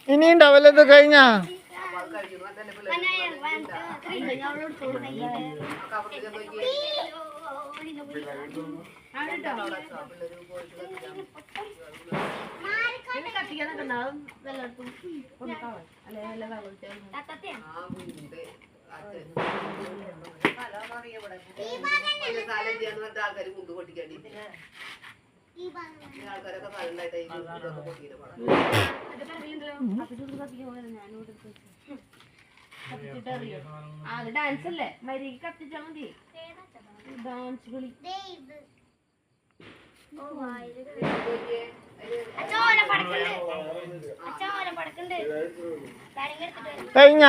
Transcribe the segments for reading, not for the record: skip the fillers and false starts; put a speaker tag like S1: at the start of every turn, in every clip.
S1: ഇനി ഉണ്ടാവല്ലോ കഴിഞ്ഞ
S2: ആൾക്കാർ മുണ്ട് പൊട്ടിക്കാണ്ടി ആൾക്കാരൊക്കെ
S3: അത് ഡാൻസ് അല്ലേ മരിക്ക് കത്തിച്ചാ മതി ഡാൻസ് കളി
S1: കഴിഞ്ഞ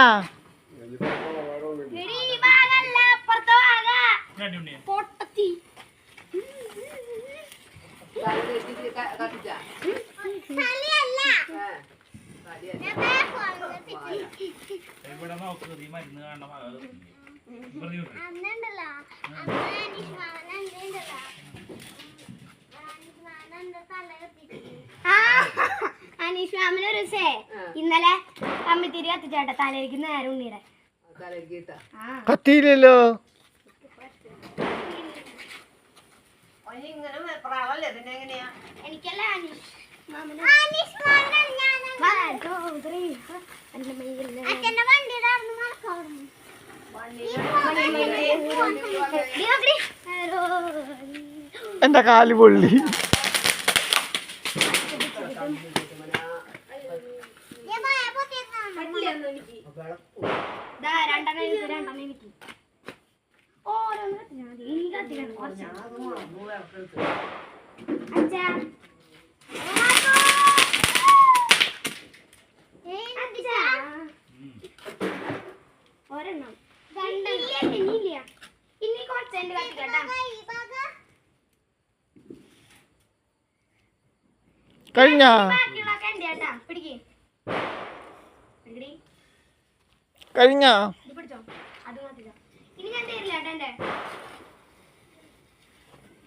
S4: പൊട്ടത്തി അനീഷ് മാമിന് ഒരു ദിവസേ ഇന്നലെ കമ്മിത്തിരി കത്തിച്ചേട്ട തലയിലേക്ക് നേരം ഉണ്ണിയുടെ
S1: കത്തിയില്ലല്ലോ
S4: എനിക്കല്ല അനീഷ്
S1: എന്റെ കാല് പൊള്ളി
S4: രണ്ടെണ്ണം എനിക്ക് ഓരോന്ന് അച്ഛാ ഒരെണ്ണം ഇല്ല ഇനി കുറച്ചെന്റെ കത്തിക്കട്ടാ
S1: കഴിഞ്ഞ
S4: ബാക്കിയുള്ളൊക്കെ എന്റെ കേട്ടാ പിടിക്കേ
S1: കഴിഞ്ഞ
S4: ഇത് പിടിച്ചോ അത് കത്തിക്കാം ഇനി ഞാൻ തരില്ല കേട്ടാ എന്റെ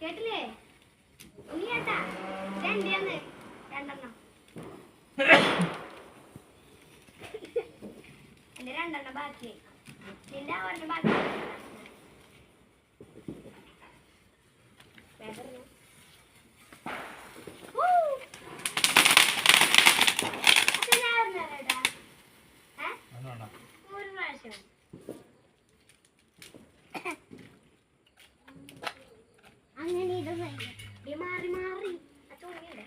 S4: കേട്ടില്ലേ ഇനി കേട്ടാ ഇതെന്റെയാന്ന് രണ്ടെണ്ണം എന്റെ രണ്ടെണ്ണം ബാക്കിയായി നിന്റെ ഒരെണ്ണം ബാക്കി ഒരു പ്രാവശ്യം അങ്ങനെ ഇത് മാറി മാറി അച്ചോടിയല്ലേ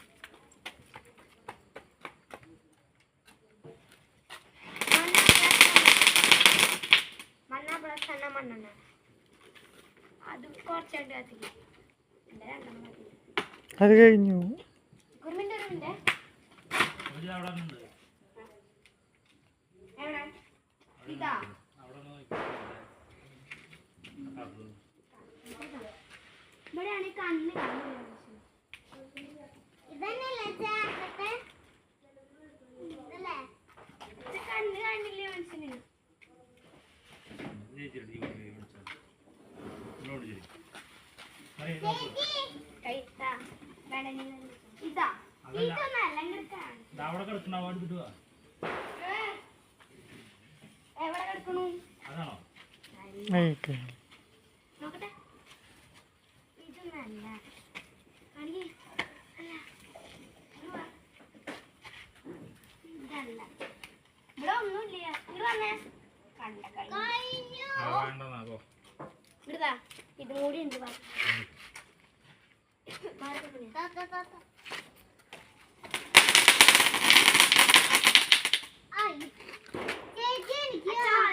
S4: മണ്ണ പ്ലസ് എണ്ണ മണ്ണെണ്ണ അത് കുറച്ചായിട്ട് കത്തിക്കും എന്റെ രണ്ടെണ്ണം കത്തിക്കും
S1: അത് കഴിഞ്ഞു
S4: ഒരു മിനിറ്റ് എവിടെ ഇതാ ഇവിടെയാണ് കണ്ണ് കണ്ണ് കാണില്ലേ മനുഷ്യന് ഇതാ എവിടെ കിടക്കണു നോക്കട്ടെ ഇതൊന്നല്ല ഇതല്ല ഇവിടെ ഒന്നുമില്ല ഇത് വന്നേ കണ്ട ഇവിടുതാ ഇതും കൂടി ഉണ്ട്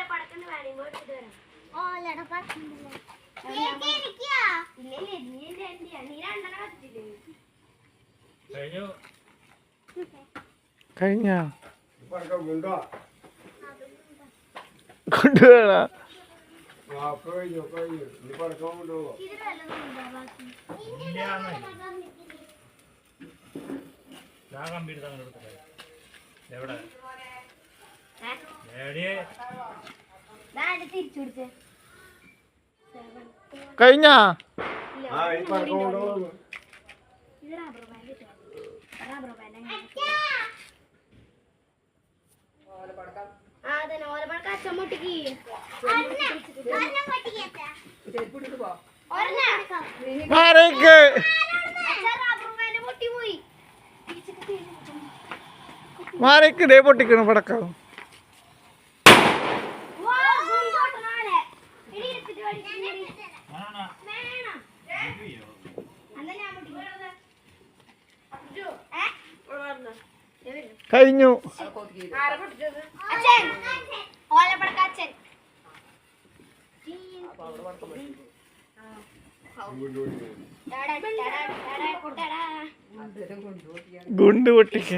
S4: പടക്കണ്ട് വേണമെങ്കിൽ എടുത്തിട്ട് വരാം ഓലട പടക്കണ്ടല്ലോ
S1: കഴിഞ്ഞ കൊണ്ടുപോണ
S4: തിരിച്ചു കൊടുത്തേ
S1: കഴിഞ്ഞാ
S4: ഇത് റബ്ബർ ബാൻഡ് ഇട്ടോ. റബ്ബർ ബാൻഡ് അതന്നെ ഓലപ്പടക്കം അച്ഛൻ പൊട്ടിക്ക്
S1: മാറിക്ക്
S4: റബ്ബർ ബാൻഡ് പൊട്ടിപ്പോയി.
S1: മാറിക്ക് ദേ പൊട്ടിക്കണു പടക്കം. കഴിഞ്ഞു.
S4: അച്ഛൻ ഓലപ്പടക്കം അച്ഛൻ
S1: ഗുണ്ട് പൊട്ടിക്ക.